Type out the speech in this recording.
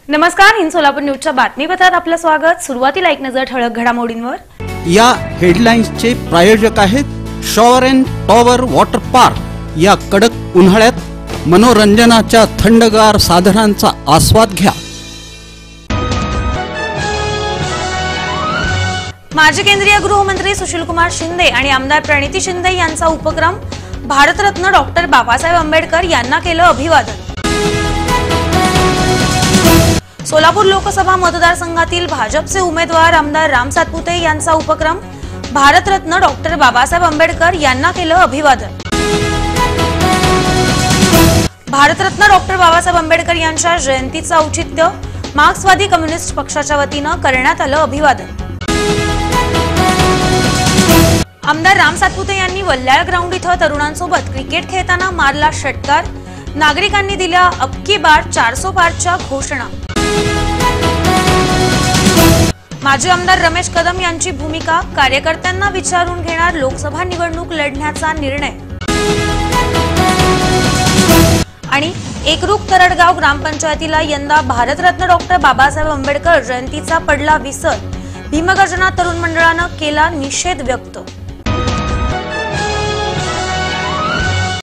नमस्कार, हिंद सोलापूर न्यूजच्या बातमीपत्रात आपलं स्वागत। सुरुवातीला एक नजर ठळक घडामोडींवर। या हेडलाईन्सचे प्रायोजक आहेत shower and tower water park. या कडक उन्हाळ्यात मनोरंजनाच्या थंडगार साधनांचा आस्वाद घ्या। माजी केंद्रीय गृहमंत्री सुशीलकुमार शिंदे आणि आमदार प्रणिती शिंदे यांचा उपक्रम। भारतरत्न डॉक्टर बाबासाहेब आंबेडकर यांना केलं अभिवादन। सोलापूर लोकसभा मतदारसंघातील भाजपचे उमेदवार आमदार राम सातपुते यांचा उपक्रम। भारतरत्न डॉक्टर बाबासाहेब आंबेडकर यांना केलं अभिवादन। भारतरत्न डॉक्टर बाबासाहेब आंबेडकर यांच्या जयंतीचं औचित्य मार्क्सवादी कम्युनिस्ट पक्षाच्या वतीनं करण्यात आलं अभिवादन। आमदार राम सातपुते यांनी वल्ल्याळ ग्राउंड इथं तरुणांसोबत क्रिकेट खेळताना मारला षटकार। नागरिकांनी दिल्या अबकी बार 400 पारच्या घोषणा। माजी आमदार रमेश कदम यांची भूमिका। कार्यकर्त्यांना विचारून घेणार लोकसभा निवडणूक लढण्याचा निर्णय। आणि एकरूप तरडगाव ग्रामपंचायतीला यंदा भारतरत्न डॉक्टर बाबासाहेब आंबेडकर जयंतीचा पडला विसर। भीमगर्जना तरुण मंडळानं केला निषेध व्यक्त।